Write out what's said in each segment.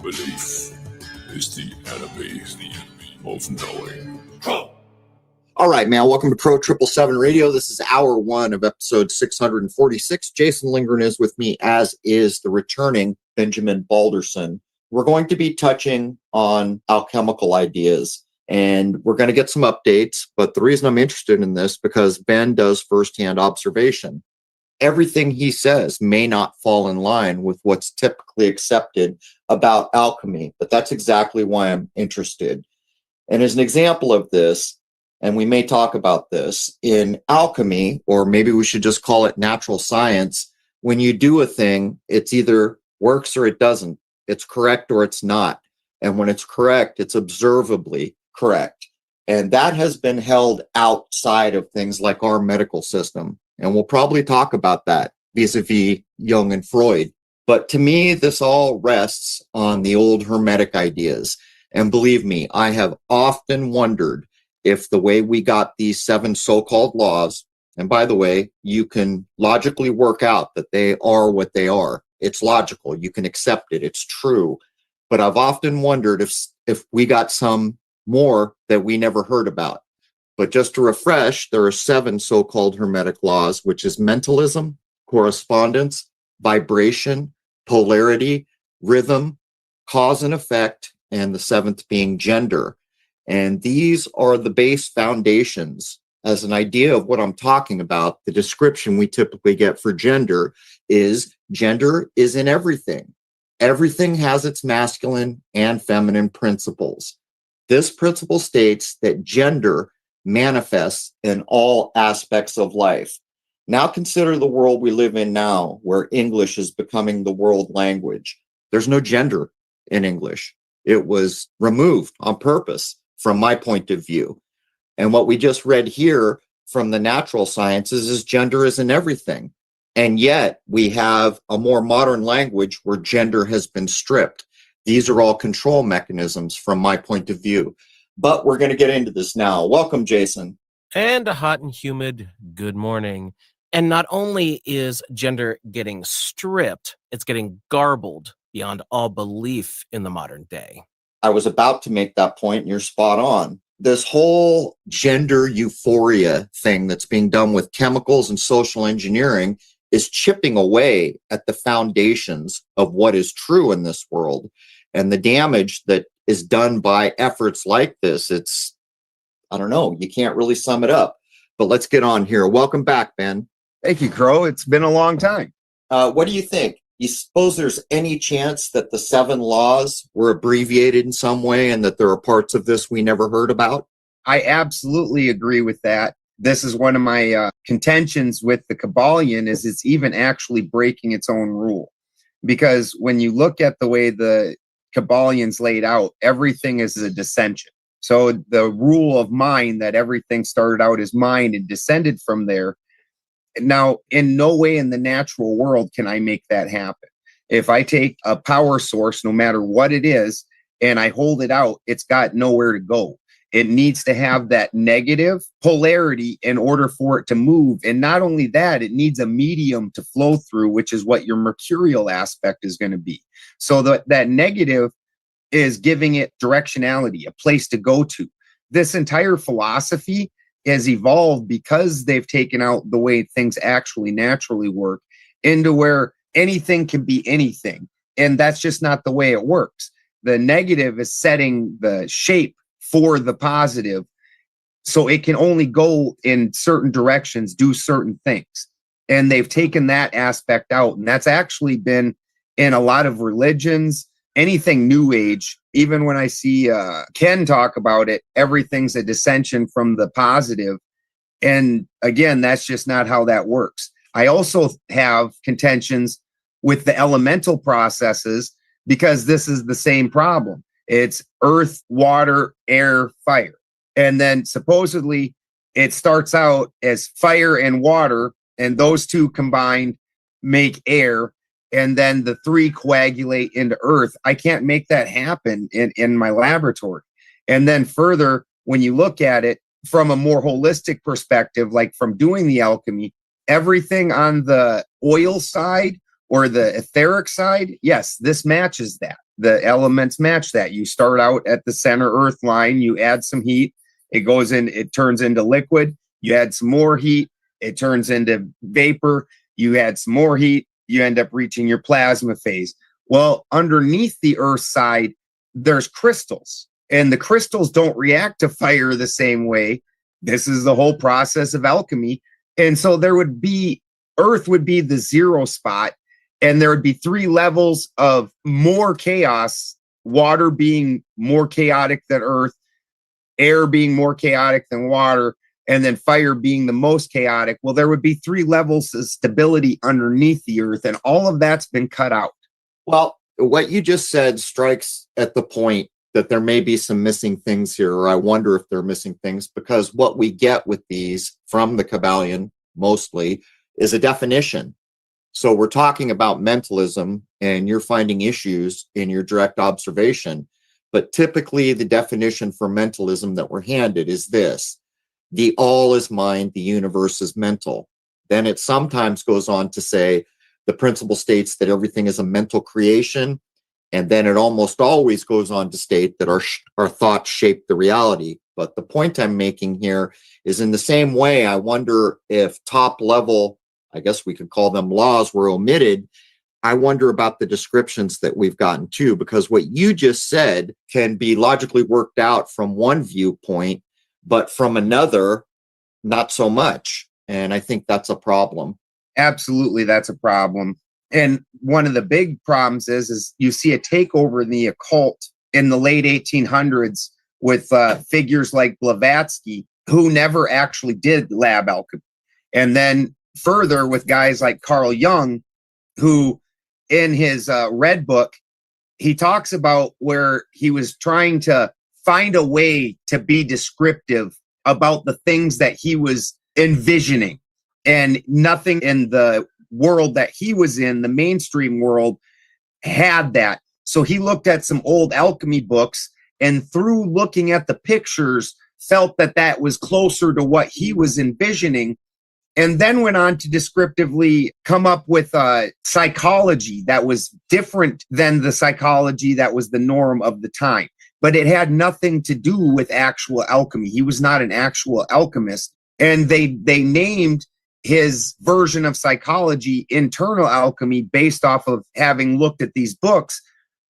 Belief is the enemy of knowing. All right, man. Welcome to Pro 777 Radio. This is hour one of episode 646. Jason Lindgren is with me, as is the returning Benjamin Balderson. We're going to be touching on alchemical ideas, and we're going to get some updates. But the reason I'm interested in this, because Ben does firsthand observation. Everything he says may not fall in line with what's typically accepted about alchemy, but that's exactly why I'm interested. And as an example of this, and we may talk about this, in alchemy, or maybe we should just call it natural science, when you do a thing, it's either works or it doesn't. It's correct or it's not. And when it's correct, it's observably correct. And that has been held outside of things like our medical system. And we'll probably talk about that vis-a-vis Jung and Freud. But to me, this all rests on the old hermetic ideas. And believe me, I have often wondered if the way we got these 7 so-called laws, and by the way, you can logically work out that they are what they are. It's logical. You can accept it. It's true. But I've often wondered if we got some more that we never heard about. But just to refresh, there are 7 so-called hermetic laws, which is mentalism, correspondence, vibration, polarity, rhythm, cause and effect, and the 7th being gender. And these are the base foundations. As an idea of what I'm talking about, the description we typically get for gender is in everything. Everything has its masculine and feminine principles. This principle states that gender manifests in all aspects of life. Now consider the world we live in now, where English is becoming the world language. There's no gender in English. It was removed on purpose from my point of view. And what we just read here from the natural sciences is gender is in everything. And yet we have a more modern language where gender has been stripped. These are all control mechanisms from my point of view. But we're going to get into this now. Welcome, Jason. And a hot and humid good morning. And not only is gender getting stripped, it's getting garbled beyond all belief in the modern day. I was about to make that point, and you're spot on. This whole gender euphoria thing that's being done with chemicals and social engineering is chipping away at the foundations of what is true in this world. And the damage that is done by efforts like this, I don't know, you can't really sum it up. But let's get on here. Welcome back, Ben. Thank you, Crow. It's been a long time. What do you think? You suppose there's any chance that the 7 laws were abbreviated in some way and that there are parts of this we never heard about? I absolutely agree with that. This is one of my contentions with the Kabbalion, is it's even actually breaking its own rule. Because when you look at the way the Kabbalion's laid out, everything is a dissension. So the rule of mind, that everything started out as mind and descended from there. Now, in no way in the natural world can I make that happen. If I take a power source, no matter what it is, and I hold it out, it's got nowhere to go. It needs to have that negative polarity in order for it to move. And not only that, it needs a medium to flow through, which is what your mercurial aspect is going to be. So that negative is giving it directionality, a place to go to. This entire philosophy has evolved because they've taken out the way things actually naturally work into where anything can be anything. And that's just not the way it works. The negative is setting the shape for the positive, so it can only go in certain directions, do certain things. And they've taken that aspect out. And that's actually been in a lot of religions, anything new age. Even when I see Ken talk about it, everything's a dissension from the positive. And again, that's just not how that works. I also have contentions with the elemental processes, because this is the same problem. It's earth, water, air, fire. And then supposedly it starts out as fire and water, and those two combined make air. And then the 3 coagulate into earth. I can't make that happen in my laboratory. And then further, when you look at it from a more holistic perspective, like from doing the alchemy, everything on the oil side or the etheric side, yes, this matches that. The elements match that. You start out at the center earth line, you add some heat, it turns into liquid. You add some more heat, it turns into vapor. You add some more heat, you end up reaching your plasma phase. Well, underneath the earth side, there's crystals, and the crystals don't react to fire the same way. This is the whole process of alchemy. And so earth would be the zero spot, and there would be 3 levels of more chaos, water being more chaotic than earth, air being more chaotic than water, and then fire being the most chaotic. Well, there would be 3 levels of stability underneath the earth, and all of that's been cut out. Well, what you just said strikes at the point that there may be some missing things here, or I wonder if they're missing things, because what we get with these from the Kabbalion mostly is a definition. So we're talking about mentalism, and you're finding issues in your direct observation. But typically the definition for mentalism that we're handed is this: the all is mind, the universe is mental. Then it sometimes goes on to say the principle states that everything is a mental creation. And then it almost always goes on to state that our thoughts shape the reality. But the point I'm making here is, in the same way, I wonder if top level, I guess we could call them laws, were omitted. I wonder about the descriptions that we've gotten too, because what you just said can be logically worked out from one viewpoint, but from another, not so much. And I think that's a problem. Absolutely, that's a problem. And one of the big problems is you see a takeover in the occult in the late 1800s with figures like Blavatsky, who never actually did lab alchemy. And then further with guys like Carl Jung, who in his Red Book, he talks about where he was trying to find a way to be descriptive about the things that he was envisioning. And nothing in the world that he was in, the mainstream world, had that. So he looked at some old alchemy books, and through looking at the pictures, felt that that was closer to what he was envisioning, and then went on to descriptively come up with psychology that was different than the psychology that was the norm of the time. But it had nothing to do with actual alchemy. He was not an actual alchemist. And they named his version of psychology internal alchemy based off of having looked at these books.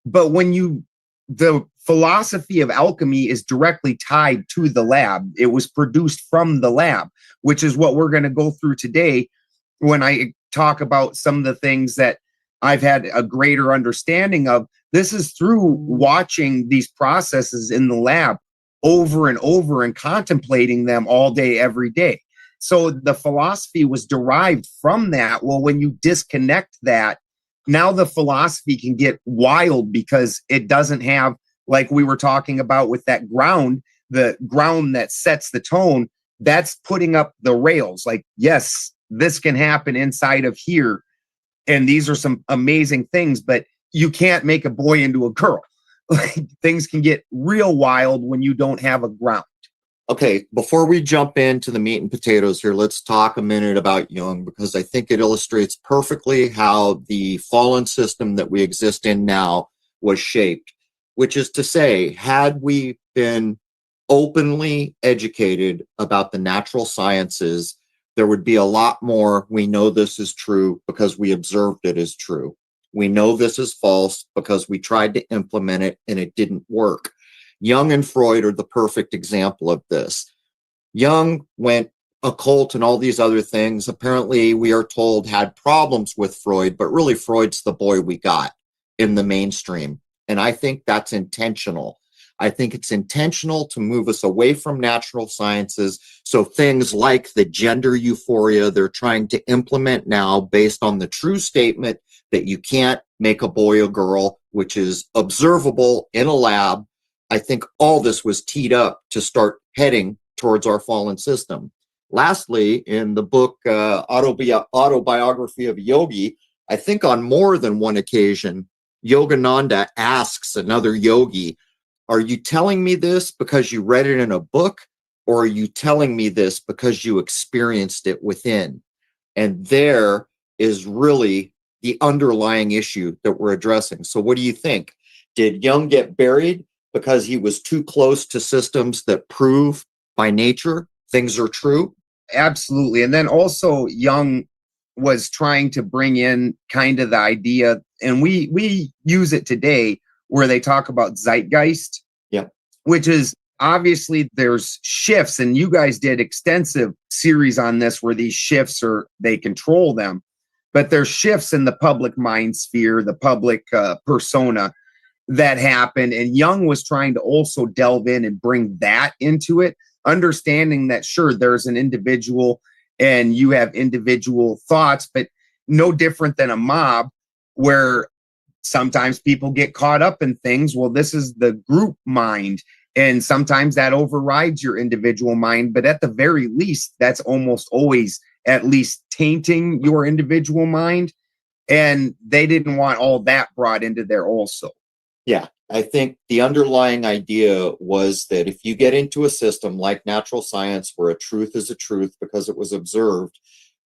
But the philosophy of alchemy is directly tied to the lab. It was produced from the lab, which is what we're going to go through today when I talk about some of the things that I've had a greater understanding of. This is through watching these processes in the lab over and over and contemplating them all day, every day. So the philosophy was derived from that. Well, when you disconnect that, now the philosophy can get wild because it doesn't have, like we were talking about with that ground, the ground that sets the tone, that's putting up the rails. Like, yes, this can happen inside of here. And these are some amazing things, but you can't make a boy into a girl. Like, things can get real wild when you don't have a ground. Okay, before we jump into the meat and potatoes here, let's talk a minute about Jung, because I think it illustrates perfectly how the fallen system that we exist in now was shaped, which is to say, had we been openly educated about the natural sciences, there would be a lot more. We know this is true because we observed it as true. We know this is false because we tried to implement it and it didn't work. Jung and Freud are the perfect example of this. Jung went occult and all these other things. Apparently, we are told, had problems with Freud, but really Freud's the boy we got in the mainstream. And I think that's intentional. I think it's intentional to move us away from natural sciences. So things like the gender euphoria they're trying to implement now based on the true statement that you can't make a boy a girl, which is observable in a lab. I think all this was teed up to start heading towards our fallen system. Lastly, in the book Autobiography of a Yogi, I think on more than one occasion, Yogananda asks another yogi, are you telling me this because you read it in a book, or are you telling me this because you experienced it within? And there is really the underlying issue that we're addressing. So what do you think? Did Jung get buried because he was too close to systems that prove by nature things are true? Absolutely. And then also Jung was trying to bring in kind of the idea, and we use it today, where they talk about zeitgeist, which is obviously there's shifts, and you guys did extensive series on this where these shifts they control them, but there's shifts in the public mind sphere, the public persona that happen. And Jung was trying to also delve in and bring that into it, understanding that, sure, there's an individual and you have individual thoughts, but no different than a mob where sometimes people get caught up in things. Well, this is the group mind, and sometimes that overrides your individual mind. But at the very least, that's almost always at least tainting your individual mind. And they didn't want all that brought into there also. Yeah, I think the underlying idea was that if you get into a system like natural science where a truth is a truth because it was observed,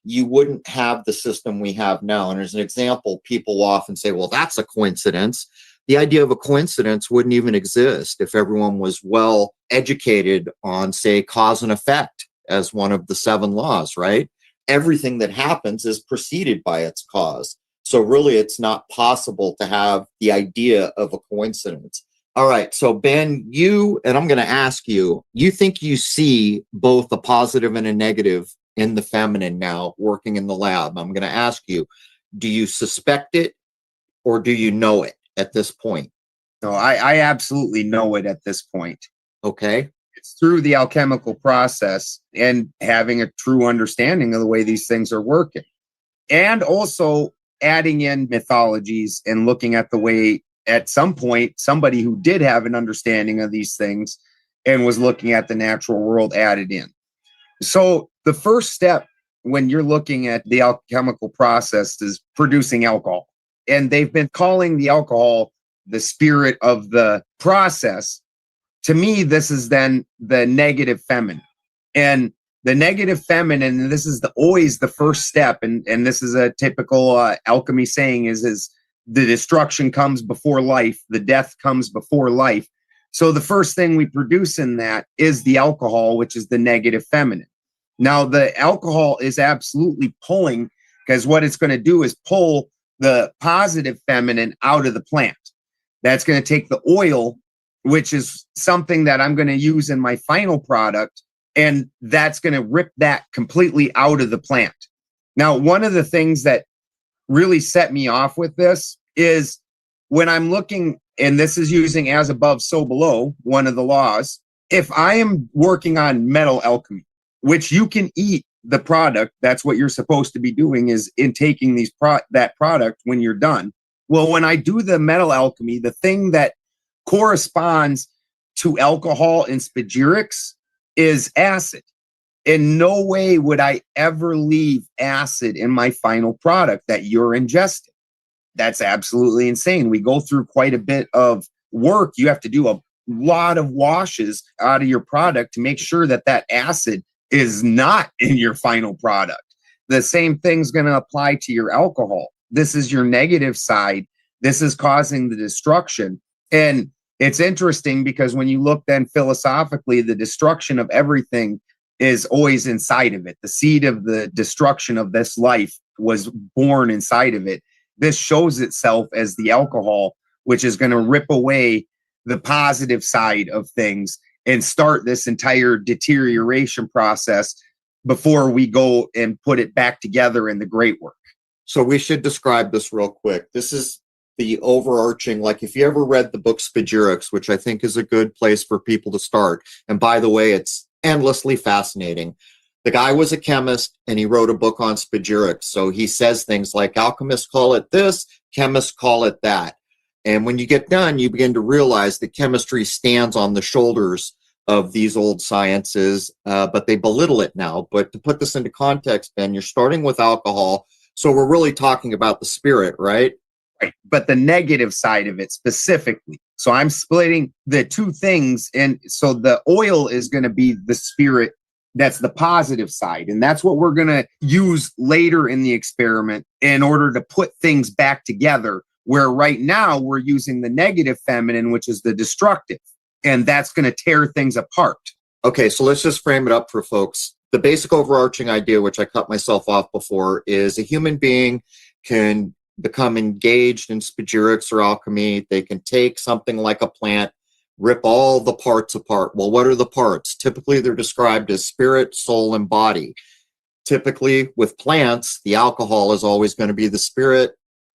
you wouldn't have the system we have now. And as an example, people often say, well, that's a coincidence. The idea of a coincidence wouldn't even exist if everyone was well educated on, say, cause and effect as one of the 7 laws, right? Everything that happens is preceded by its cause. So really, it's not possible to have the idea of a coincidence. All right. So Ben, and I'm going to ask you, you think you see both a positive and a negative in the feminine now working in the lab? I'm going to ask you, do you suspect it or do you know it at this point? No, I absolutely know it at this point. Okay. It's through the alchemical process and having a true understanding of the way these things are working. And also adding in mythologies and looking at the way at some point somebody who did have an understanding of these things and was looking at the natural world added in. So the first step when you're looking at the alchemical process is producing alcohol. And they've been calling the alcohol the spirit of the process. To me, this is then the negative feminine. And the negative feminine, and this is always the first step, and this is a typical alchemy saying, is the destruction comes before life, the death comes before life. So the first thing we produce in that is the alcohol, which is the negative feminine. Now, the alcohol is absolutely pulling, because what it's going to do is pull the positive feminine out of the plant. That's going to take the oil, which is something that I'm going to use in my final product, and that's going to rip that completely out of the plant. Now, one of the things that really set me off with this is when I'm looking, and this is using as above, so below, one of the laws. If I am working on metal alchemy, which you can eat the product, that's what you're supposed to be doing, is intaking that product when you're done. Well, when I do the metal alchemy, the thing that corresponds to alcohol and spagyrics is acid. In no way would I ever leave acid in my final product that you're ingesting. That's absolutely insane. We go through quite a bit of work. You have to do a lot of washes out of your product to make sure that that acid is not in your final product. The same thing's going to apply to your alcohol. This is your negative side. This is causing the destruction. And it's interesting because when you look then philosophically, the destruction of everything is always inside of it. The seed of the destruction of this life was born inside of it. This shows itself as the alcohol, which is going to rip away the positive side of things and start this entire deterioration process before we go and put it back together in the great work. So we should describe this real quick. This is the overarching, like if you ever read the book Spagyrics, which I think is a good place for people to start. And by the way, it's endlessly fascinating. The guy was a chemist and he wrote a book on spagyrics. So he says things like alchemists call it this, chemists call it that. And when you get done, you begin to realize that chemistry stands on the shoulders of these old sciences, but they belittle it now. But to put this into context, Ben, you're starting with alcohol. So we're really talking about the spirit, right? Right. But the negative side of it specifically. So I'm splitting the two things. And so the oil is going to be the spirit That's the positive side. And that's what we're going to use later in the experiment in order to put things back together, where right now we're using the negative feminine, which is the destructive. And that's going to tear things apart. Okay, so let's just frame it up for folks. The basic overarching idea, which I cut myself off before, is a human being can become engaged in spagyrics or alchemy. They can take something like a plant, rip all the parts apart. Well, what are the parts? Typically, they're described as spirit, soul, and body. Typically, with plants, the alcohol is always going to be the spirit.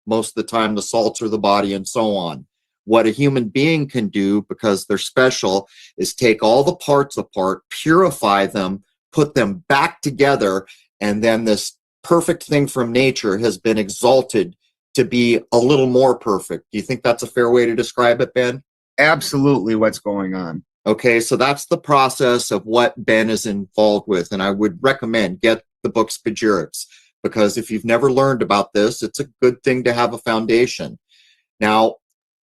Most of the time, the salts are the body, and so on. What a human being can do, because they're special, is take all the parts apart, purify them, put them back together, and then this perfect thing from nature has been exalted to be a little more perfect. Do you think that's a fair way to describe it, Ben? Absolutely what's going on. Okay, so that's the process of what Ben is involved with, and I would recommend get the book Spagyrics, because if you've never learned about this, it's a good thing to have a foundation. Now,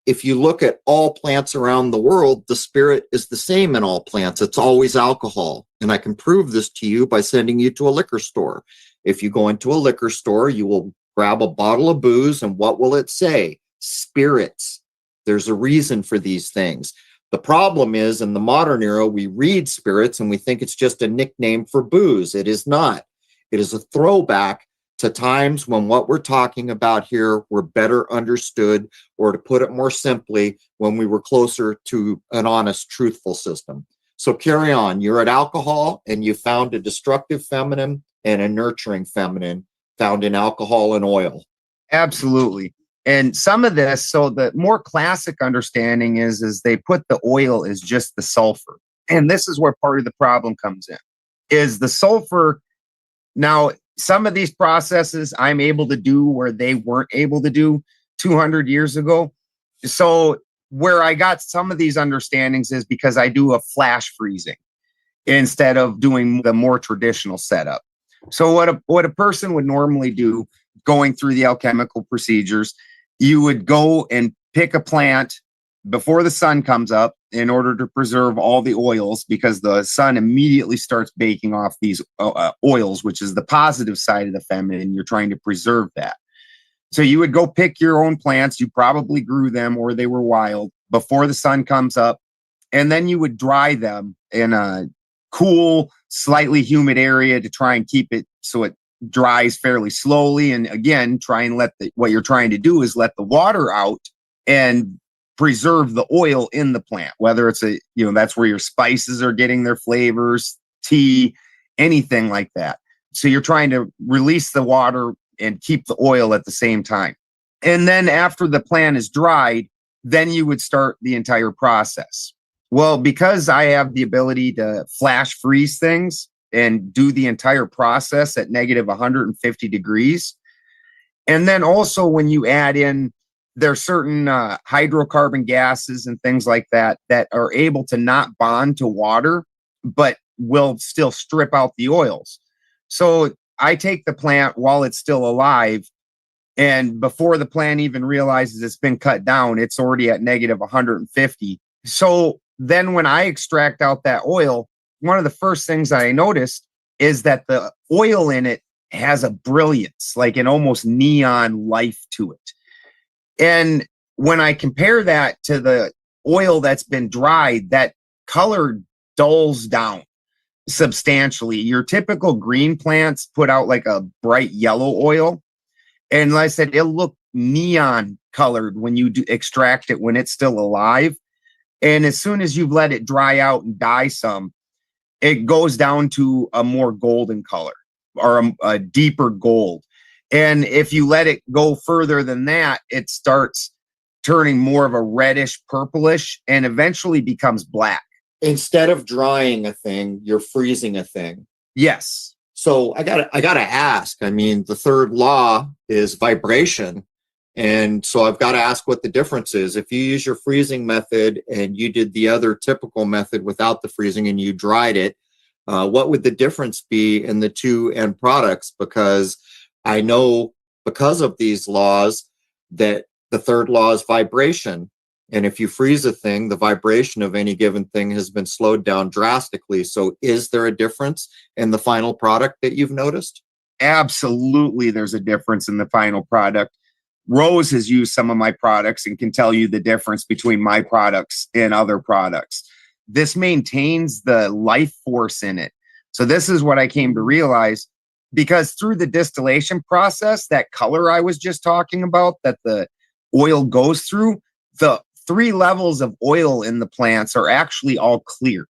if you look at all plants around the world, the spirit is the same in all plants. It's always alcohol. And I can prove this to you by sending you to a liquor store. If you go into a liquor store, you will grab a bottle of booze, and what will it say? Spirits. There's a reason for these things. The problem is, in the modern era, we read spirits and we think it's just a nickname for booze. It is not. It is a throwback to times when what we're talking about here were better understood, or to put it more simply, when we were closer to an honest, truthful system. So carry on. You're at alcohol, and you found a destructive feminine and a nurturing feminine found in alcohol and oil. Absolutely. And some of this, so the more classic understanding is they put the oil as just the sulfur. And this is where part of the problem comes in, is the sulfur. Now, some of these processes I'm able to do where they weren't able to do 200 years ago. So where I got some of these understandings is because I do a flash freezing instead of doing the more traditional setup. So what a person would normally do going through the alchemical procedures, you would go and pick a plant before the sun comes up in order to preserve all the oils, because the sun immediately starts baking off these oils, which is the positive side of the feminine. You're trying to preserve that. So you would go pick your own plants. You probably grew them or they were wild before the sun comes up. And then you would dry them in a cool, slightly humid area to try and keep it so it dries fairly slowly. And again, try and what you're trying to do is let the water out and preserve the oil in the plant, whether it's that's where your spices are getting their flavors, tea, anything like that. So you're trying to release the water and keep the oil at the same time. And then after the plant is dried, then you would start the entire process. Well, because I have the ability to flash freeze things and do the entire process at negative 150 degrees. And then also when you add in, there's certain hydrocarbon gases and things like that that are able to not bond to water, but will still strip out the oils. So I take the plant while it's still alive, and before the plant even realizes it's been cut down, it's already at negative 150. So then when I extract out that oil, one of the first things I noticed is that the oil in it has a brilliance, like an almost neon life to it. And when I compare that to the oil that's been dried, that color dulls down substantially. Your typical green plants put out like a bright yellow oil. And like I said, it'll look neon colored when you extract it when it's still alive. And as soon as you've let it dry out and die some, it goes down to a more golden color, or a deeper gold. And if you let it go further than that, it starts turning more of a reddish, purplish, and eventually becomes black. Instead of drying a thing, you're freezing a thing. Yes. So I gotta ask. I mean, the third law is vibration, and so I've got to ask what the difference is. If you use your freezing method and you did the other typical method without the freezing and you dried it, what would the difference be in the two end products? Because I know, because of these laws, that the third law is vibration. And if you freeze a thing, the vibration of any given thing has been slowed down drastically. So is there a difference in the final product that you've noticed? Absolutely, there's a difference in the final product. Rose has used some of my products and can tell you the difference between my products and other products. This maintains the life force in it. So this is what I came to realize, because through the distillation process, that color I was just talking about that the oil goes through, the 3 levels of oil in the plants are actually all clear.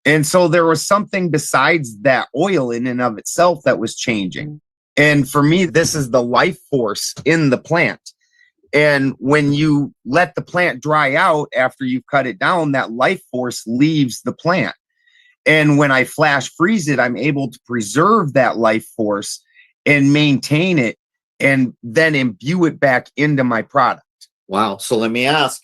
And so there was something besides that oil in and of itself that was changing. And for me, this is the life force in the plant. And when you let the plant dry out after you've cut it down, that life force leaves the plant. And when I flash freeze it, I'm able to preserve that life force and maintain it and then imbue it back into my product. Wow. So let me ask,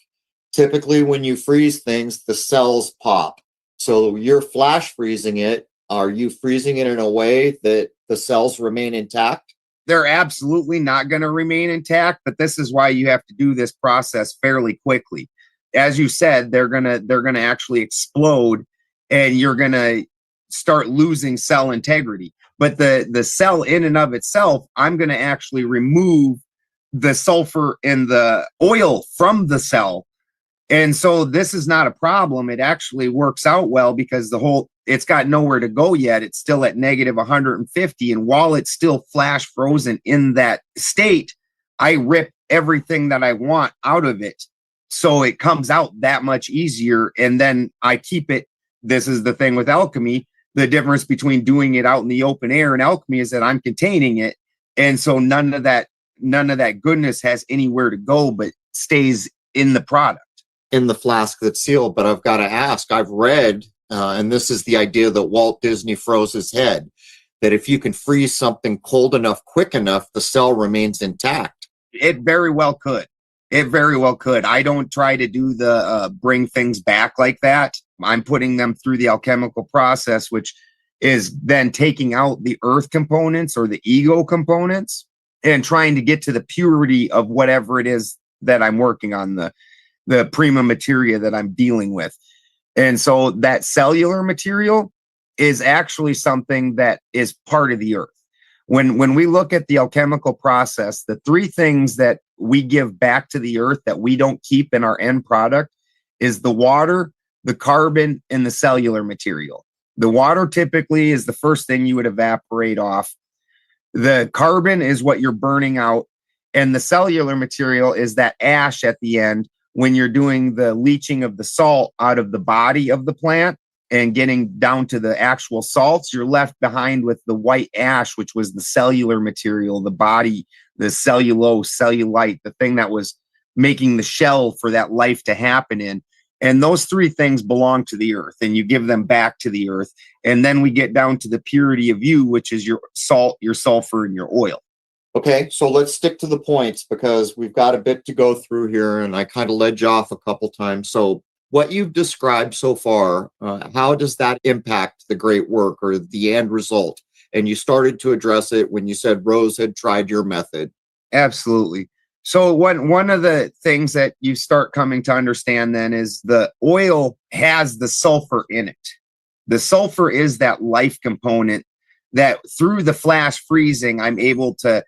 typically when you freeze things, the cells pop. So you're flash freezing it. Are you freezing it in a way that the cells remain intact? They're absolutely not going to remain intact, but this is why you have to do this process fairly quickly. As you said, they're going to actually explode and you're going to start losing cell integrity. But the cell in and of itself, I'm going to actually remove the sulfur and the oil from the cell. And so this is not a problem. It actually works out well because it's got nowhere to go yet. It's still at negative 150. And while it's still flash frozen in that state, I rip everything that I want out of it. So it comes out that much easier. And then I keep it. This is the thing with alchemy. The difference between doing it out in the open air and alchemy is that I'm containing it. And so none of that goodness has anywhere to go, but stays in the product. In the flask that's sealed. But I've got to ask, I've read, and this is the idea that Walt Disney froze his head, that if you can freeze something cold enough, quick enough, the cell remains intact. It very well could. It very well could. I don't try to do the bring things back like that. I'm putting them through the alchemical process, which is then taking out the earth components or the ego components and trying to get to the purity of whatever it is that I'm working on, the prima materia that I'm dealing with. And so that cellular material is actually something that is part of the earth. When we look at the alchemical process, the 3 things that we give back to the earth that we don't keep in our end product is the water, the carbon, and the cellular material. The water typically is the first thing you would evaporate off. The carbon is what you're burning out. And the cellular material is that ash at the end when you're doing the leaching of the salt out of the body of the plant and getting down to the actual salts. You're left behind with the white ash, which was the cellular material, the body, the cellulose, cellulite, the thing that was making the shell for that life to happen in. And those 3 things belong to the earth, and you give them back to the earth. And then we get down to the purity of you, which is your salt, your sulfur, and your oil. Okay, so let's stick to the points because we've got a bit to go through here, and I kind of led you off a couple times. So what you've described so far, how does that impact the great work or the end result? And you started to address it when you said Rose had tried your method. Absolutely. So one of the things that you start coming to understand then is the oil has the sulfur in it. The sulfur is that life component that through the flash freezing, I'm able to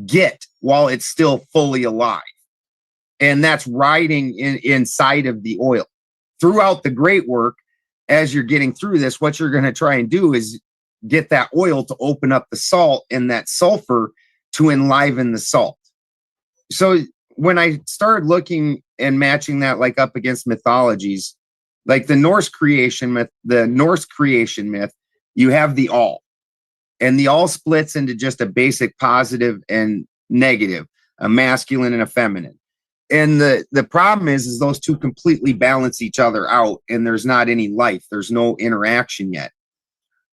get while it's still fully alive. And that's riding inside of the oil. Throughout the great work, as you're getting through this, what you're going to try and do is get that oil to open up the salt and that sulfur to enliven the salt. So when I started looking and matching that like up against mythologies, like the Norse creation myth, you have the all. And the all splits into just a basic positive and negative, a masculine and a feminine. And the problem is those 2 completely balance each other out, and there's not any life. There's no interaction yet.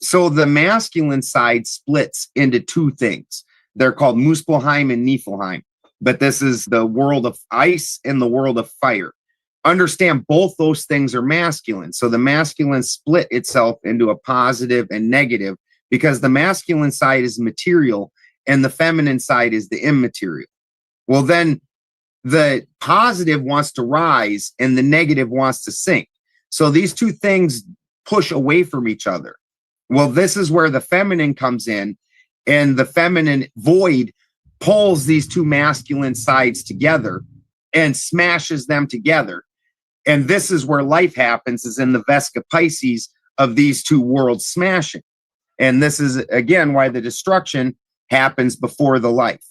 So the masculine side splits into 2 things. They're called Muspelheim and Niflheim. But this is the world of ice and the world of fire. Understand both those things are masculine. So the masculine split itself into a positive and negative, because the masculine side is material and the feminine side is the immaterial. Well, then the positive wants to rise and the negative wants to sink. So these two things push away from each other. Well, this is where the feminine comes in, and the feminine void pulls these two masculine sides together and smashes them together. And this is where life happens, is in the Vesca Pisces of these two worlds smashing. And this is, again, why the destruction happens before the life.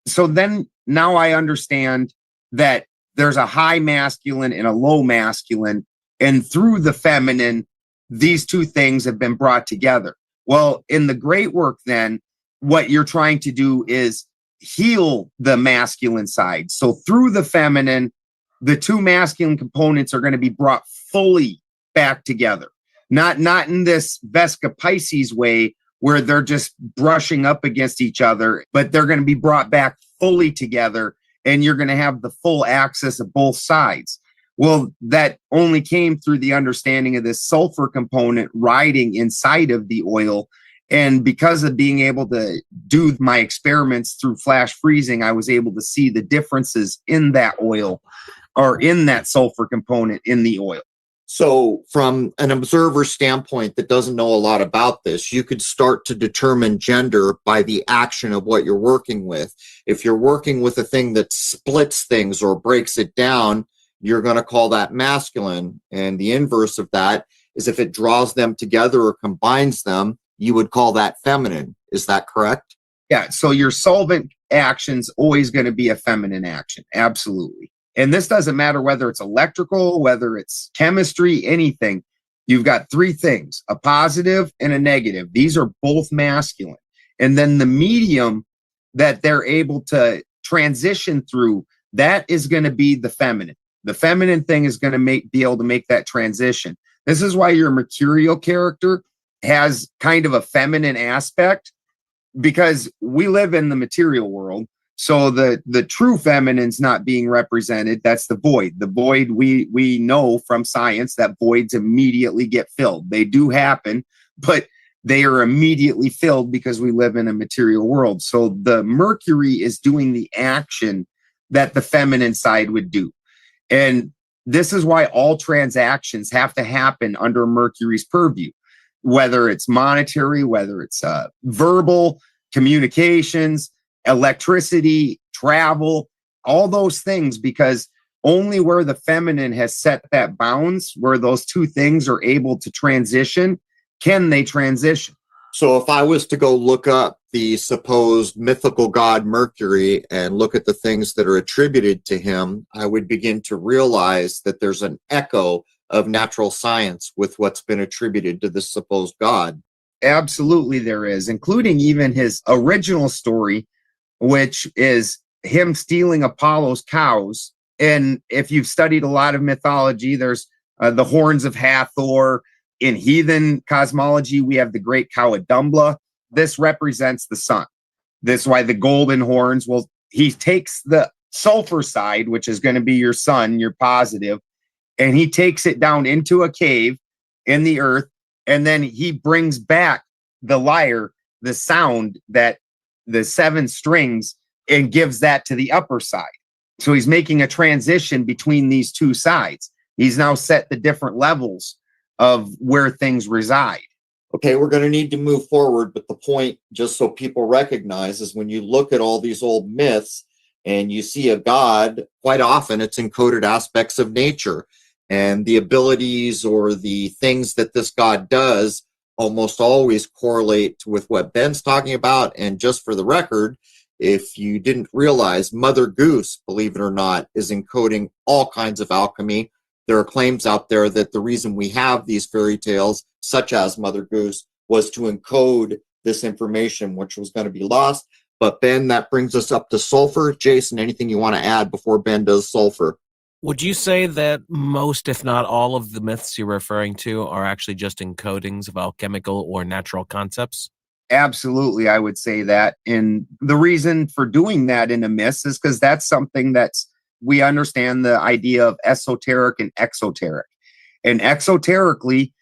So then now I understand that there's a high masculine and a low masculine, and through the feminine, these two things have been brought together. Well, in the great work, then, what you're trying to do is heal the masculine side. So through the feminine, the two masculine components are going to be brought fully back together. Not in this Vesca Pisces way where they're just brushing up against each other, but they're going to be brought back fully together, and you're going to have the full access of both sides. Well, that only came through the understanding of this sulfur component riding inside of the oil. And because of being able to do my experiments through flash freezing, I was able to see the differences in that oil, or in that sulfur component in the oil. So from an observer standpoint that doesn't know a lot about this, you could start to determine gender by the action of what you're working with. If you're working with a thing that splits things or breaks it down, you're going to call that masculine. And the inverse of that is if it draws them together or combines them, you would call that feminine. Is that correct? Yeah. So your solvent action's always going to be a feminine action. Absolutely. And this doesn't matter whether it's electrical, whether it's chemistry, anything. You've got three things, a positive and a negative. These are both masculine. And then the medium that they're able to transition through, that is going to be the feminine. The feminine thing is going to be able to make that transition. This is why your mercurial character has kind of a feminine aspect, because we live in the material world. So the true feminine's not being represented. That's the void. The void, we know from science that voids immediately get filled. They do happen, but they are immediately filled because we live in a material world. So the Mercury is doing the action that the feminine side would do. And this is why all transactions have to happen under Mercury's purview, whether it's monetary, whether it's verbal, communications, electricity, travel, all those things, because only where the feminine has set that bounds, where those two things are able to transition, can they transition. So if I was to go look up the supposed mythical god Mercury and look at the things that are attributed to him, I would begin to realize that there's an echo of natural science with what's been attributed to this supposed god. Absolutely there is, including even his original story, which is him stealing Apollo's cows. And if you've studied a lot of mythology, there's the horns of Hathor. In heathen cosmology, we have the great cow Adumbla. This represents the sun. This is why the golden horns, well, he takes the sulfur side, which is going to be your sun, your positive, and he takes it down into a cave in the earth. And then he brings back the lyre, the sound, that the 7 strings, and gives that to the upper side. So he's making a transition between these two sides. He's now set the different levels of where things reside. Okay, we're going to need to move forward, but the point, just so people recognize, is when you look at all these old myths and you see a god, quite often it's encoded aspects of nature, and the abilities or the things that this god does almost always correlate with what Ben's talking about. And just for the record, if you didn't realize, Mother Goose, believe it or not, is encoding all kinds of alchemy. There are claims out there that the reason we have these fairy tales, such as Mother Goose, was to encode this information, which was going to be lost. But Ben, that brings us up to sulfur. Jason, anything you want to add before Ben does sulfur? Would you say that most, if not all, of the myths you're referring to are actually just encodings of alchemical or natural concepts? Absolutely, I would say that. And the reason for doing that in a myth is because that's something that's, we understand the idea of esoteric and exoteric. And exoterically,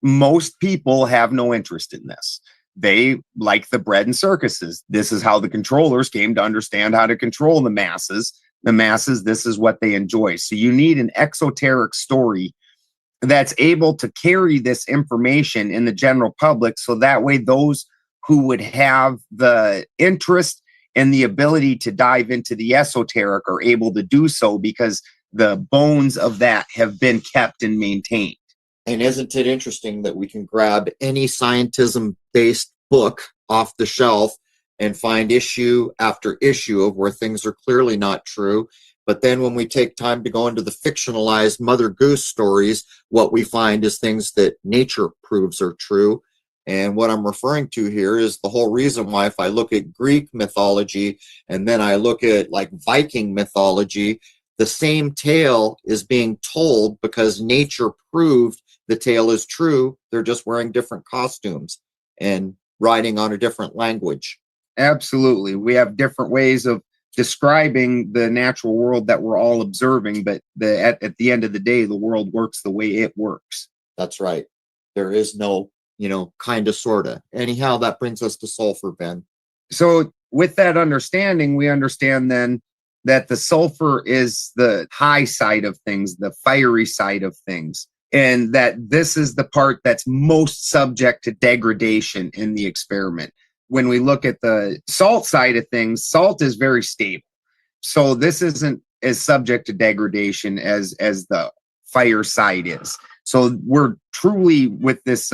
most people have no interest in this. They like the bread and circuses. This is how the controllers came to understand how to control the masses. the masses, this is what they enjoy. So you need an exoteric story that's able to carry this information in the general public, so that way those who would have the interest and the ability to dive into the esoteric are able to do so, because the bones of that have been kept and maintained. And isn't it interesting that we can grab any scientism-based book off the shelf and find issue after issue of where things are clearly not true? But then when we take time to go into the fictionalized Mother Goose stories, what we find is things that nature proves are true. And what I'm referring to here is the whole reason why, if I look at Greek mythology and then I look at like Viking mythology, the same tale is being told because nature proved the tale is true. They're just wearing different costumes and writing on a different language. Absolutely. We have different ways of describing the natural world that we're all observing, but at the end of the day, the world works the way it works. That's right. There is no, kind of, sort of. Anyhow, that brings us to sulfur, Ben. So with that understanding, we understand then that the sulfur is the high side of things, the fiery side of things, and that this is the part that's most subject to degradation in the experiment. When we look at the salt side of things, salt is very stable. So this isn't as subject to degradation as the fire side is. So we're truly, with this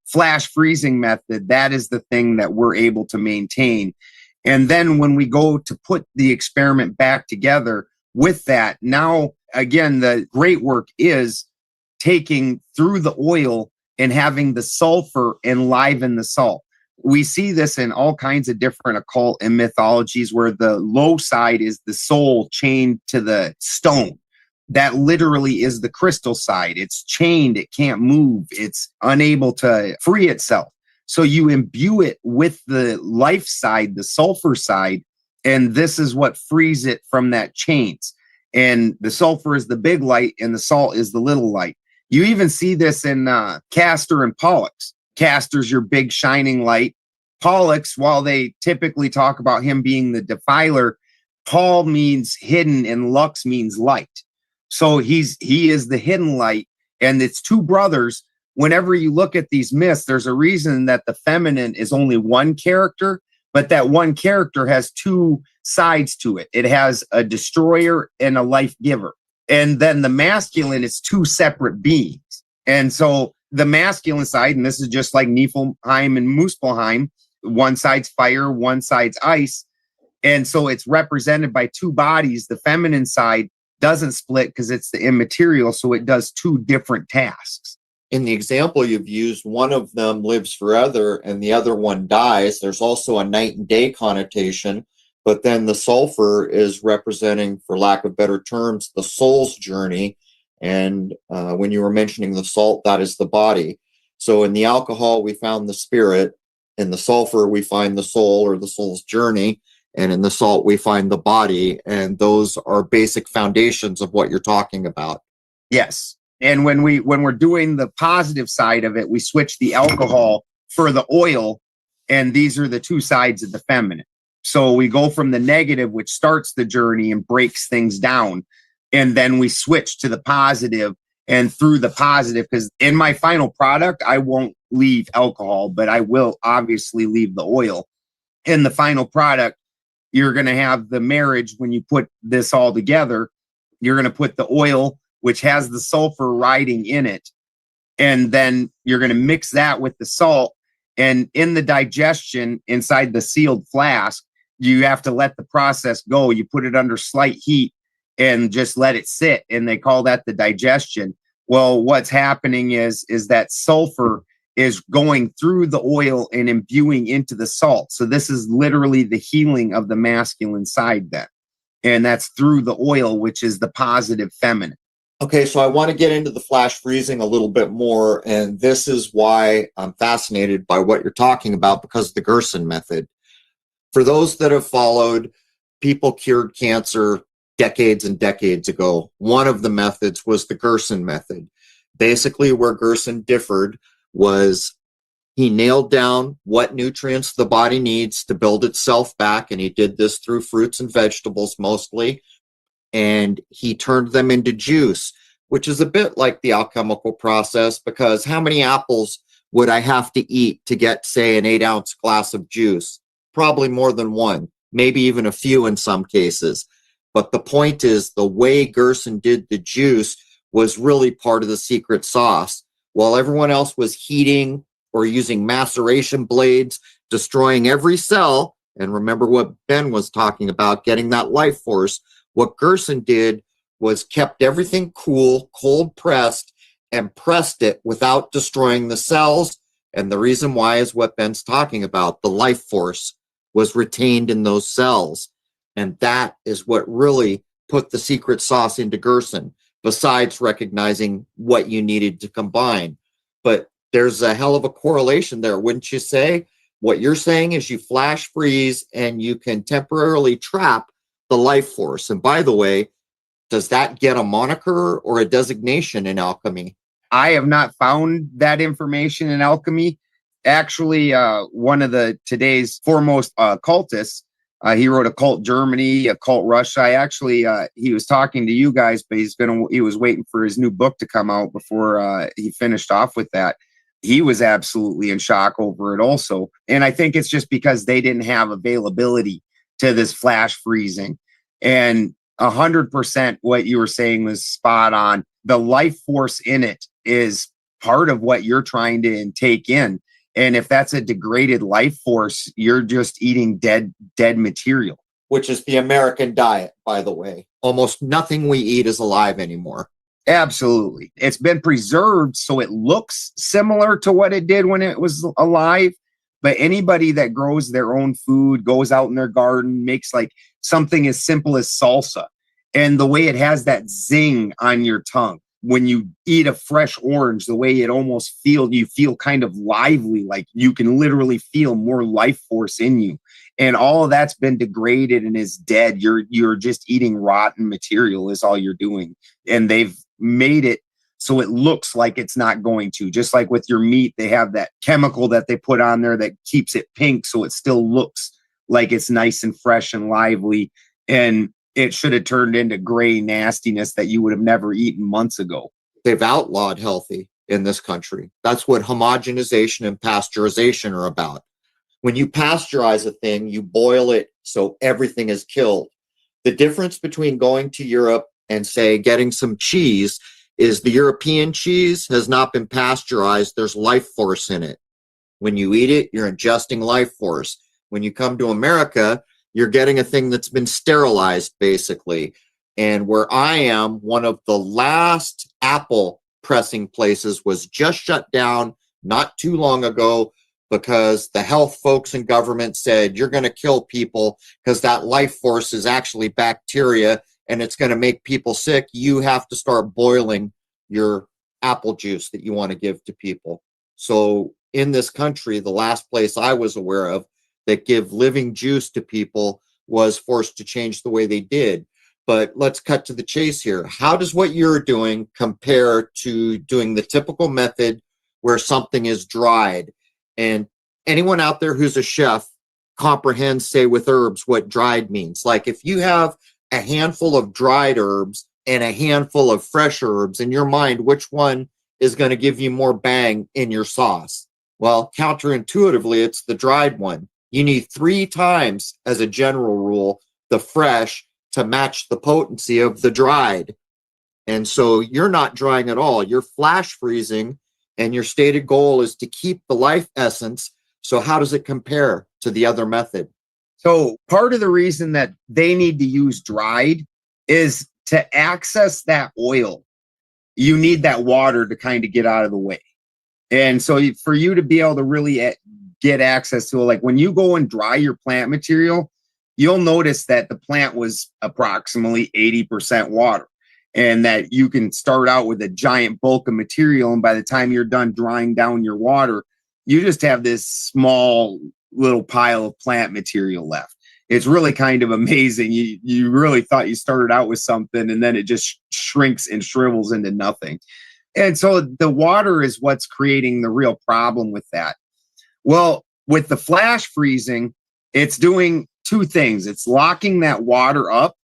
flash freezing method, that is the thing that we're able to maintain. And then when we go to put the experiment back together with that, now, again, the great work is taking through the oil and having the sulfur enliven the salt. We see this in all kinds of different occult and mythologies, where the low side is the soul chained to the stone. That literally is the crystal side. It's chained. It can't move. It's unable to free itself. So you imbue it with the life side, the sulfur side, and this is what frees it from that chains. And the sulfur is the big light and the salt is the little light. You even see this in Castor and Pollux. Castor's your big shining light. Pollux, while they typically talk about him being the defiler, Paul means hidden and Lux means light. So he is the hidden light, and it's two brothers. Whenever you look at these myths, there's a reason that the feminine is only one character, but that one character has two sides to it. It has a destroyer and a life giver. And then the masculine is two separate beings. And so the masculine side, and this is just like Niflheim and Muspelheim, one side's fire, one side's ice. And so it's represented by two bodies. The feminine side doesn't split because it's the immaterial, so it does two different tasks. In the example you've used, one of them lives forever and the other one dies. There's also a night and day connotation, but then the sulfur is representing, for lack of better terms, the soul's journey. And when you were mentioning the salt, that is the body. So in the alcohol, we found the spirit. In the sulfur, we find the soul, or the soul's journey. And in the salt, we find the body. And those are basic foundations of what you're talking about. Yes. And when we're doing the positive side of it, we switch the alcohol for the oil. And these are the two sides of the feminine. So we go from the negative, which starts the journey and breaks things down. And then we switch to the positive, and through the positive, because in my final product, I won't leave alcohol, but I will obviously leave the oil. In the final product, you're going to have the marriage. When you put this all together, you're going to put the oil, which has the sulfur riding in it. And then you're going to mix that with the salt. And in the digestion inside the sealed flask, you have to let the process go. You put it under slight heat and just let it sit. And they call that the digestion. Well, what's happening is that sulfur is going through the oil and imbuing into the salt. So this is literally the healing of the masculine side then. And that's through the oil, which is the positive feminine. Okay, so I want to get into the flash freezing a little bit more. And this is why I'm fascinated by what you're talking about, because of the Gerson method. For those that have followed, people cured cancer decades and decades ago. One of the methods was the Gerson method. Basically, where Gerson differed was he nailed down what nutrients the body needs to build itself back, and he did this through fruits and vegetables mostly. and he turned them into juice, which is a bit like the alchemical process, because how many apples would I have to eat to get, say, an 8-ounce glass of juice? Probably more than one, maybe even a few in some cases. But the point is, the way Gerson did the juice was really part of the secret sauce. While everyone else was heating or using maceration blades, destroying every cell, and remember what Ben was talking about, getting that life force, what Gerson did was kept everything cool, cold pressed, and pressed it without destroying the cells. And the reason why is what Ben's talking about. The life force was retained in those cells. And that is what really put the secret sauce into Gerson, besides recognizing what you needed to combine. But there's a hell of a correlation there, wouldn't you say? What you're saying is you flash freeze and you can temporarily trap the life force. And by the way, does that get a moniker or a designation in alchemy? I have not found that information in alchemy. Actually, one of today's foremost occultists, he wrote Occult Germany, Occult Russia. He was talking to you guys, but he was waiting for his new book to come out before he finished off with that. He was absolutely in shock over it also. And I think it's just because they didn't have availability to this flash freezing. And 100% what you were saying was spot on. The life force in it is part of what you're trying to take in. And if that's a degraded life force, you're just eating dead material. Which is the American diet, by the way. Almost nothing we eat is alive anymore. Absolutely. It's been preserved so it looks similar to what it did when it was alive. But anybody that grows their own food, goes out in their garden, makes like something as simple as salsa, and the way it has that zing on your tongue when you eat a fresh orange, the way it almost you feel kind of lively, like you can literally feel more life force in you. And all of that's been degraded and is dead. You're just eating rotten material is all you're doing. And they've made it so it looks like it's not going to. Just like with your meat, they have that chemical that they put on there that keeps it pink so it still looks like it's nice and fresh and lively. And it should have turned into gray nastiness that you would have never eaten months ago. They've outlawed healthy in this country. That's what homogenization and pasteurization are about. When you pasteurize a thing, you boil it so everything is killed. The difference between going to Europe and, say, getting some cheese is the European cheese has not been pasteurized. There's life force in it. When you eat it, you're ingesting life force. When you come to America, you're getting a thing that's been sterilized, basically. And where I am, one of the last apple pressing places was just shut down not too long ago because the health folks in government said, you're going to kill people because that life force is actually bacteria and it's going to make people sick. You have to start boiling your apple juice that you want to give to people. So in this country, the last place I was aware of that give living juice to people was forced to change the way they did. But let's cut to the chase here. How does what you're doing compare to doing the typical method where something is dried? And anyone out there who's a chef comprehends, say, with herbs, what dried means. Like if you have a handful of dried herbs and a handful of fresh herbs, in your mind, which one is going to give you more bang in your sauce? Well, counterintuitively, it's the dried one. You need 3 times, as a general rule, the fresh to match the potency of the dried. And so you're not drying at all. You're flash freezing, and your stated goal is to keep the life essence. So how does it compare to the other method? So part of the reason that they need to use dried is to access that oil. You need that water to kind of get out of the way. And so for you to be able to really get access to it, like when you go and dry your plant material, you'll notice that the plant was approximately 80% water, and that you can start out with a giant bulk of material. And by the time you're done drying down your water, you just have this small little pile of plant material left. It's really kind of amazing. You really thought you started out with something, and then it just shrinks and shrivels into nothing. And so the water is what's creating the real problem with that. Well, with the flash freezing, it's doing 2 things. It's locking that water up,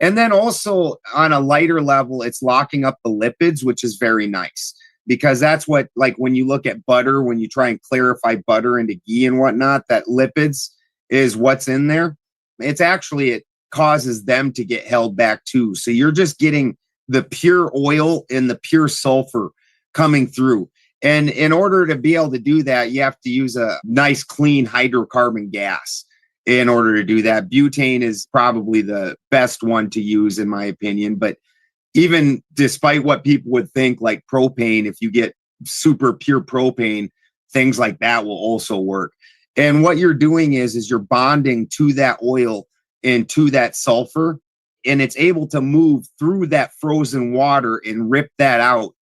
And then also on a lighter level, it's locking up the lipids, which is very nice because that's what, like when you look at butter, when you try and clarify butter into ghee and whatnot, that lipids is what's in there. It's actually, it causes them to get held back too. So you're just getting the pure oil and the pure sulfur coming through. And in order to be able to do that, you have to use a nice, clean hydrocarbon gas in order to do that. Butane is probably the best one to use, in my opinion. But even despite what people would think, like propane, if you get super pure propane, things like that will also work. And what you're doing is you're bonding to that oil and to that sulfur, and it's able to move through that frozen water and rip that out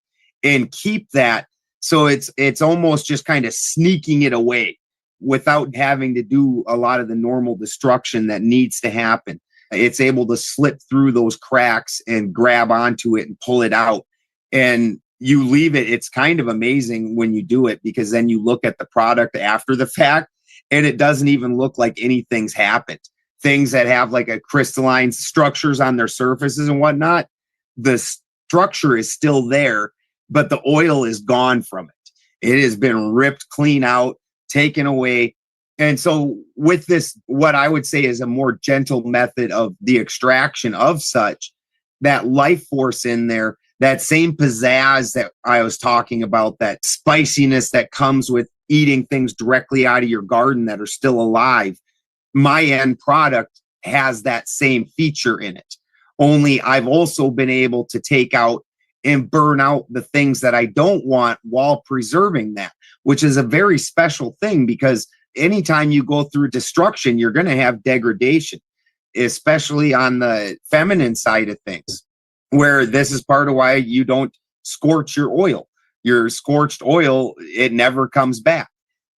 and keep that. So it's almost just kind of sneaking it away without having to do a lot of the normal destruction that needs to happen. It's able to slip through those cracks and grab onto it and pull it out. And you leave it. It's kind of amazing when you do it, because then you look at the product after the fact and it doesn't even look like anything's happened. Things that have like a crystalline structures on their surfaces and whatnot, the structure is still there, but the oil is gone from it. It has been ripped clean out, taken away. And so with this, what I would say is a more gentle method of the extraction of such, that life force in there, that same pizzazz that I was talking about, that spiciness that comes with eating things directly out of your garden that are still alive, my end product has that same feature in it. Only I've also been able to take out and burn out the things that I don't want while preserving that, which is a very special thing, because anytime you go through destruction, you're going to have degradation, especially on the feminine side of things, where this is part of why you don't scorch your oil. Your scorched oil, it never comes back.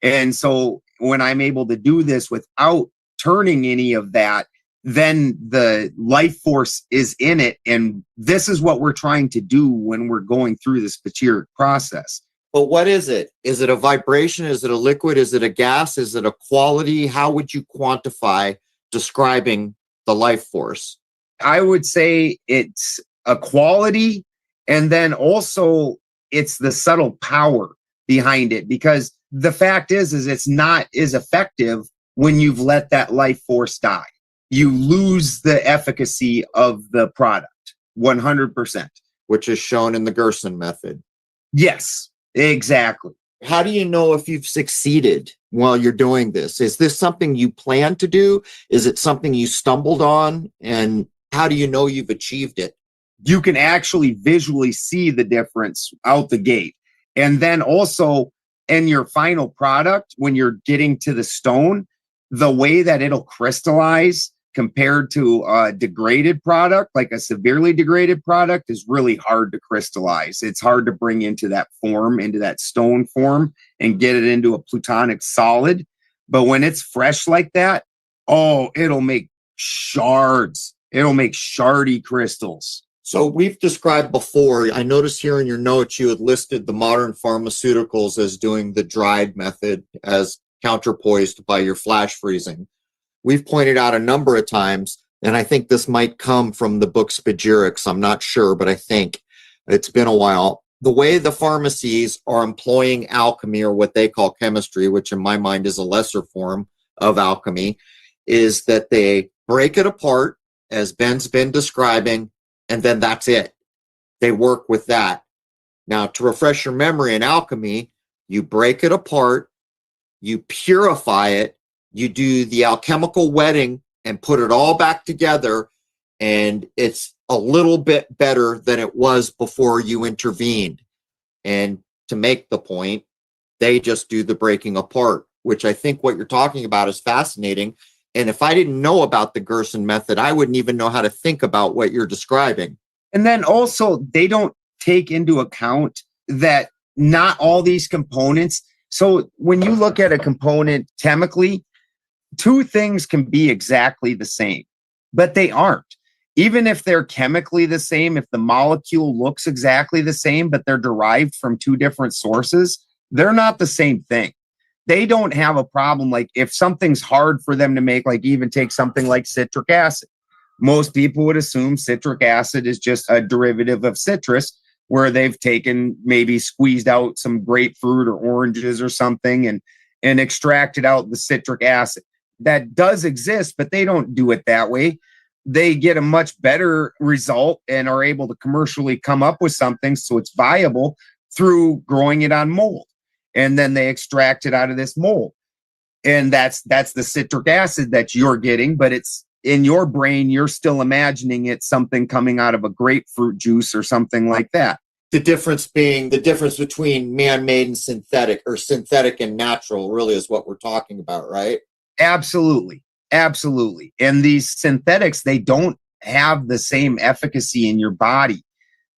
And so when I'm able to do this without turning any of that, then the life force is in it. And this is what we're trying to do when we're going through this pasteurization process. But what is it? Is it a vibration? Is it a liquid? Is it a gas? Is it a quality? How would you quantify describing the life force? I would say it's a quality, and then also it's the subtle power behind it, because the fact is it's not as effective when you've let that life force die. You lose the efficacy of the product 100%. Which is shown in the Gerson method. Yes, exactly. How do you know if you've succeeded while you're doing this? Is this something you plan to do? Is it something you stumbled on? And how do you know you've achieved it? You can actually visually see the difference out the gate. And then also in your final product, when you're getting to the stone, the way that it'll crystallize compared to a degraded product, like a severely degraded product, is really hard to crystallize. It's hard to bring into that form, into that stone form, and get it into a plutonic solid. But when it's fresh like that, oh, it'll make shards. It'll make shardy crystals. So we've described before, I noticed here in your notes, you had listed the modern pharmaceuticals as doing the dried method as counterpoised by your flash freezing. We've pointed out a number of times, and I think this might come from the book Spagyrics, I'm not sure, but I think it's been a while. The way the pharmacies are employing alchemy, or what they call chemistry, which in my mind is a lesser form of alchemy, is that they break it apart, as Ben's been describing, and then that's it. They work with that. Now, to refresh your memory in alchemy, you break it apart, you purify it, you do the alchemical wetting and put it all back together, and it's a little bit better than it was before you intervened. And to make the point, they just do the breaking apart, which I think what you're talking about is fascinating. And if I didn't know about the Gerson method, I wouldn't even know how to think about what you're describing. And then also, they don't take into account that not all these components. So when you look at a component chemically, two things can be exactly the same, but they aren't. Even if they're chemically the same, if the molecule looks exactly the same, but they're derived from two different sources, they're not the same thing. They don't have a problem. Like if something's hard for them to make, like even take something like citric acid. Most people would assume citric acid is just a derivative of citrus, where they've taken, maybe squeezed out some grapefruit or oranges or something and extracted out the citric acid. That does exist, but they don't do it that way. They get a much better result and are able to commercially come up with something so it's viable through growing it on mold. And then they extract it out of this mold. And that's the citric acid that you're getting, but it's in your brain, you're still imagining it's something coming out of a grapefruit juice or something like that. The difference being the difference between man-made and synthetic, or synthetic and natural, really is what we're talking about, right? Absolutely. Absolutely. And these synthetics, they don't have the same efficacy in your body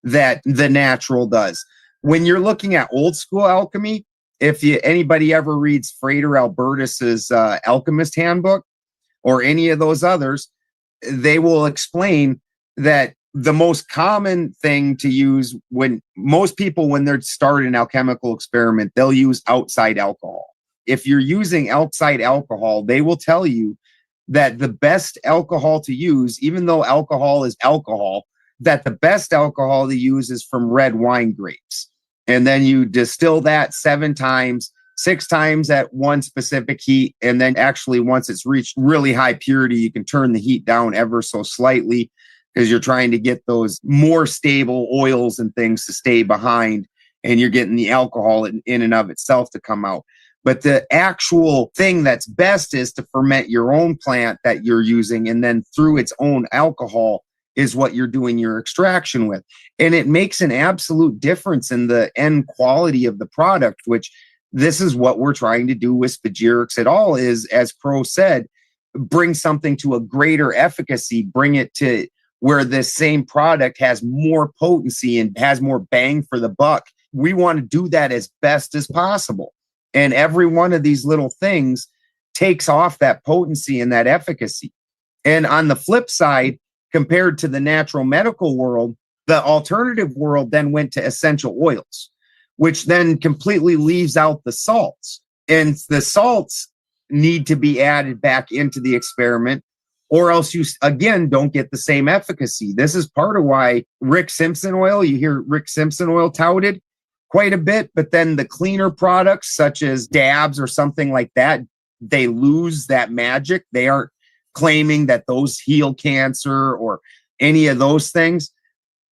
that the natural does. When you're looking at old school alchemy, if anybody ever reads Frater Albertus's Alchemist Handbook or any of those others, they will explain that the most common thing to use when they're starting an alchemical experiment, they'll use outside alcohol. If you're using outside alcohol, they will tell you that the best alcohol to use, even though alcohol is alcohol, that the best alcohol to use is from red wine grapes. And then you distill that 7 times, 6 times at one specific heat. And then actually, once it's reached really high purity, you can turn the heat down ever so slightly, because you're trying to get those more stable oils and things to stay behind, and you're getting the alcohol in and of itself to come out. But the actual thing that's best is to ferment your own plant that you're using, and then through its own alcohol is what you're doing your extraction with. And it makes an absolute difference in the end quality of the product, which this is what we're trying to do with spagyrics at all, is, as Crow said, bring something to a greater efficacy, bring it to where this same product has more potency and has more bang for the buck. We want to do that as best as possible. And every one of these little things takes off that potency and that efficacy. And on the flip side, compared to the natural medical world, the alternative world then went to essential oils, which then completely leaves out the salts. And the salts need to be added back into the experiment, or else you, again, don't get the same efficacy. This is part of why Rick Simpson oil, you hear Rick Simpson oil touted quite a bit, but then the cleaner products such as dabs or something like that, they lose that magic. They aren't claiming that those heal cancer or any of those things.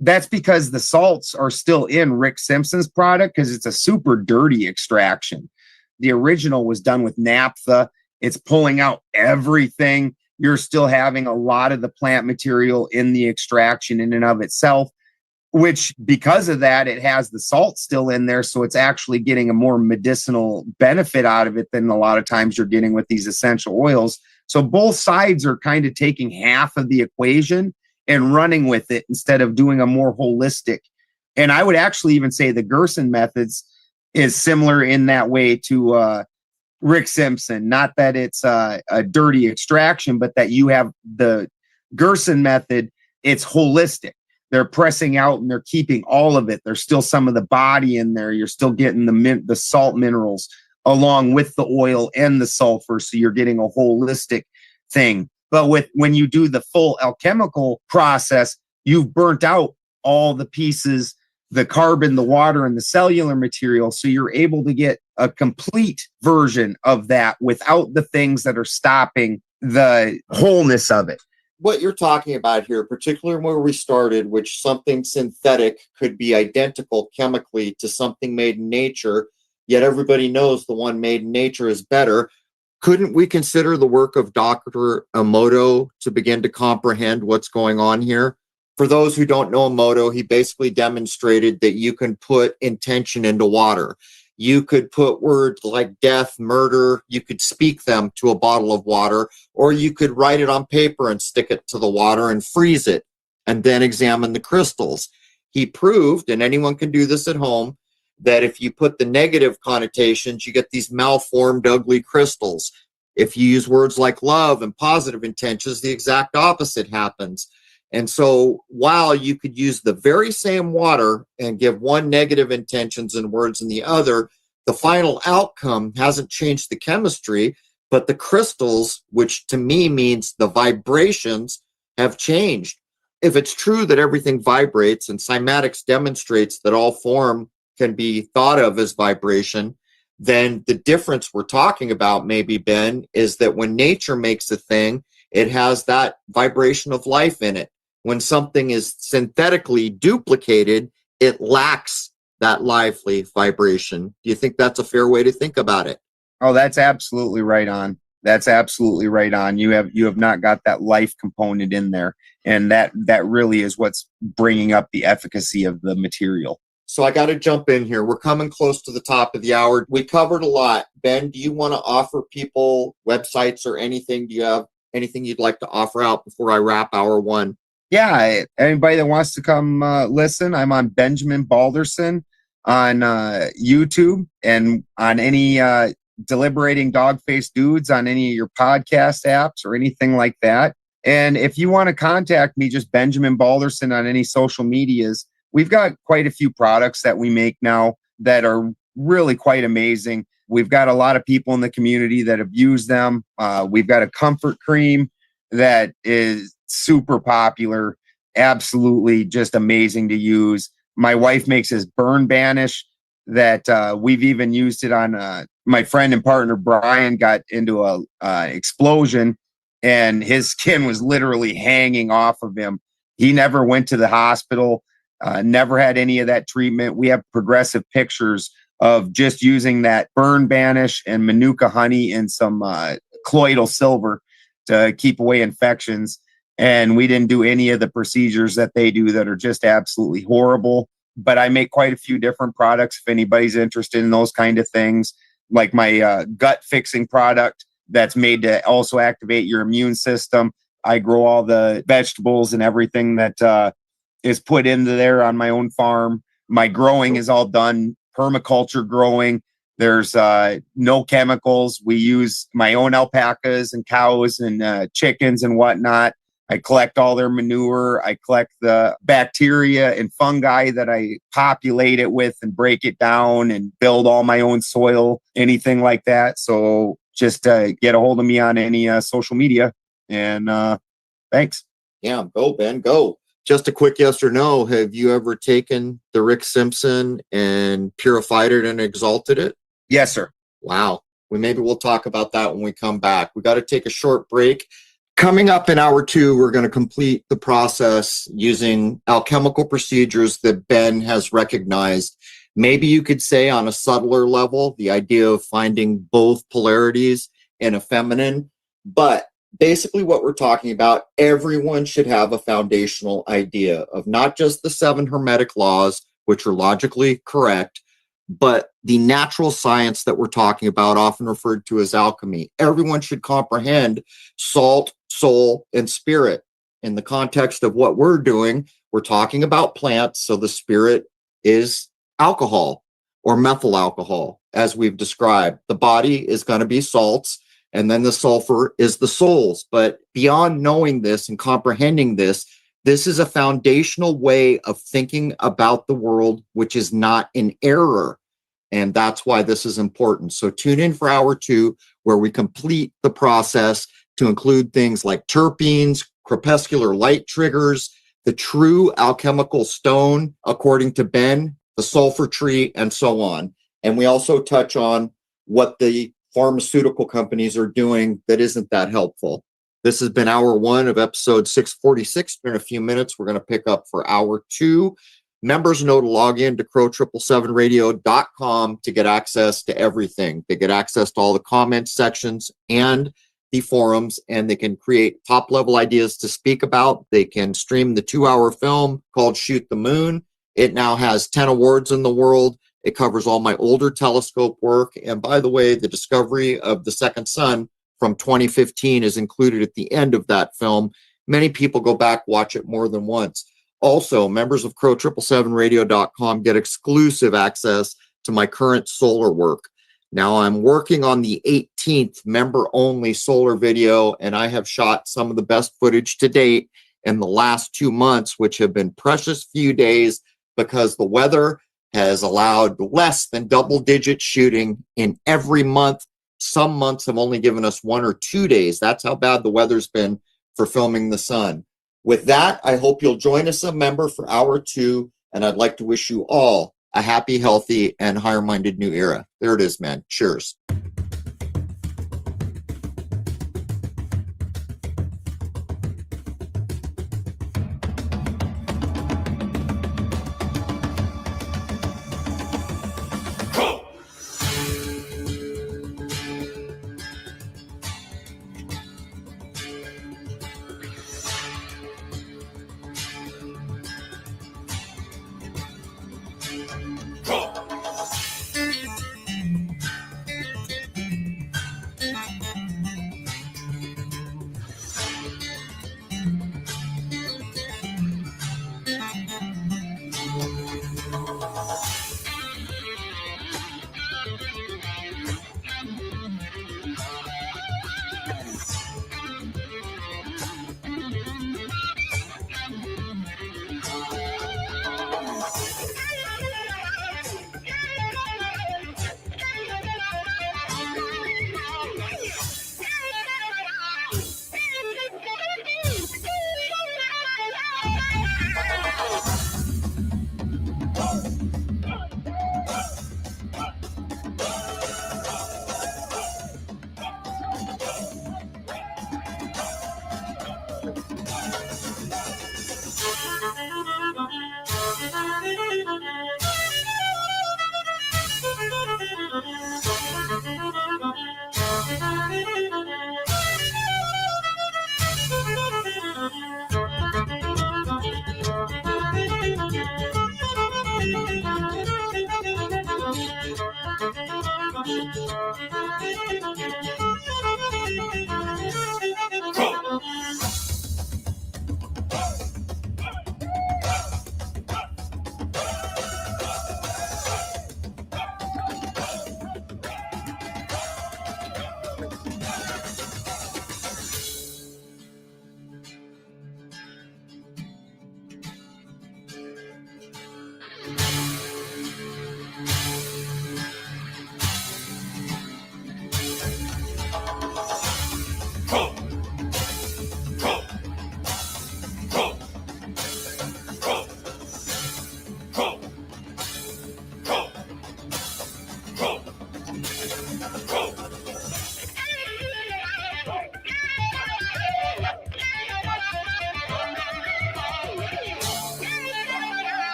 That's because the salts are still in Rick Simpson's product, because it's a super dirty extraction. The original was done with naphtha. It's pulling out everything. You're still having a lot of the plant material in the extraction in and of itself, which, because of that, it has the salt still in there. So it's actually getting a more medicinal benefit out of it than a lot of times you're getting with these essential oils. So both sides are kind of taking half of the equation and running with it instead of doing a more holistic. And I would actually even say the Gerson methods is similar in that way to Rick Simpson. Not that it's a dirty extraction, but that you have the Gerson method, it's holistic. They're pressing out and they're keeping all of it. There's still some of the body in there. You're still getting the salt minerals along with the oil and the sulfur. So you're getting a holistic thing. But when you do the full alchemical process, you've burnt out all the pieces, the carbon, the water, and the cellular material. So you're able to get a complete version of that without the things that are stopping the wholeness of it. What you're talking about here, particularly where we started, which something synthetic could be identical chemically to something made in nature, yet everybody knows the one made in nature is better. Couldn't we consider the work of Dr. Emoto to begin to comprehend what's going on here? For those who don't know Emoto, he basically demonstrated that you can put intention into water. You could put words like death, murder, you could speak them to a bottle of water, or you could write it on paper and stick it to the water and freeze it, and then examine the crystals. He proved, and anyone can do this at home, that if you put the negative connotations, you get these malformed, ugly crystals. If you use words like love and positive intentions, the exact opposite happens. And so while you could use the very same water and give one negative intentions and words and the other, the final outcome hasn't changed the chemistry, but the crystals, which to me means the vibrations have changed. If it's true that everything vibrates and cymatics demonstrates that all form can be thought of as vibration, then the difference we're talking about, maybe, Ben, is that when nature makes a thing, it has that vibration of life in it. When something is synthetically duplicated, it lacks that lively vibration. Do you think that's a fair way to think about it? Oh, that's absolutely right on. That's absolutely right on. You have not got that life component in there, and that really is what's bringing up the efficacy of the material. So I got to jump in here. We're coming close to the top of the hour. We covered a lot. Ben, do you want to offer people websites or anything? Do you have anything you'd like to offer out before I wrap hour one? Yeah, anybody that wants to come listen, I'm on Benjamin Balderson on YouTube, and on any deliberating dog-faced dudes on any of your podcast apps or anything like that. And if you want to contact me, just Benjamin Balderson on any social medias. We've got quite a few products that we make now that are really quite amazing. We've got a lot of people in the community that have used them. We've got a comfort cream that is super popular, absolutely just amazing to use. My wife makes this burn banish that we've even used it on. My friend and partner Brian got into a explosion, and his skin was literally hanging off of him. He never went to the hospital, never had any of that treatment. We have progressive pictures of just using that burn banish and manuka honey and some colloidal silver to keep away infections. And we didn't do any of the procedures that they do that are just absolutely horrible. But I make quite a few different products if anybody's interested in those kind of things, like my gut fixing product that's made to also activate your immune system. I grow all the vegetables and everything that is put into there on my own farm. My growing is all done permaculture growing. There's no chemicals. We use my own alpacas and cows and chickens and whatnot. I collect all their manure. I collect the bacteria and fungi that I populate it with and break it down and build all my own soil, anything like that. So just get a hold of me on any social media. And thanks. Yeah, go, Ben, go. Just a quick yes or no. Have you ever taken the Rick Simpson and purified it and exalted it? Yes, sir. Wow. Maybe we'll talk about that when we come back. We got to take a short break. Coming up in hour two, we're going to complete the process using alchemical procedures that Ben has recognized. Maybe you could say on a subtler level, the idea of finding both polarities in a feminine. But basically what we're talking about, everyone should have a foundational idea of not just the 7 hermetic laws, which are logically correct, but the natural science that we're talking about, often referred to as alchemy. Everyone should comprehend salt, soul, and spirit. In the context of what we're doing, we're talking about plants, so the spirit is alcohol or methyl alcohol, as we've described. The body is going to be salts, and then the sulfur is the souls. But beyond knowing this and comprehending this, this is a foundational way of thinking about the world, which is not in error. And that's why this is important. So tune in for hour two, where we complete the process to include things like terpenes, crepuscular light triggers, the true alchemical stone, according to Ben, the sulfur tree, and so on. And we also touch on what the pharmaceutical companies are doing that isn't that helpful. This has been hour one of episode 646. In a few minutes, we're going to pick up for hour two. Members know to log in to crow777radio.com to get access to everything. They get access to all the comment sections and the forums, and they can create top-level ideas to speak about. They can stream the 2-hour film called Shoot the Moon. It now has 10 awards in the world. It covers all my older telescope work. And by the way, the discovery of the second sun from 2015 is included at the end of that film. Many people go back, watch it more than once. Also, members of crow777radio.com get exclusive access to my current solar work. Now, I'm working on the 18th member-only solar video, and I have shot some of the best footage to date in the last 2 months, which have been precious few days because the weather has allowed less than double-digit shooting in every month. Some months have only given us 1 or 2 days. That's how bad the weather's been for filming the sun. With that, I hope you'll join us a member for hour 2, and I'd like to wish you all a happy, healthy, and higher-minded new era. There it is, man. Cheers.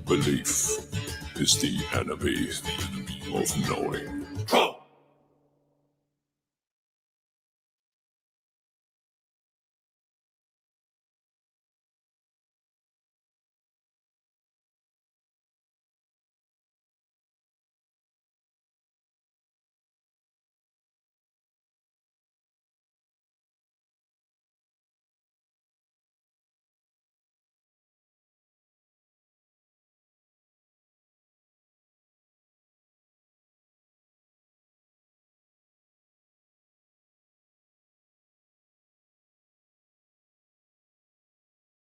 Belief is the enemy of knowing.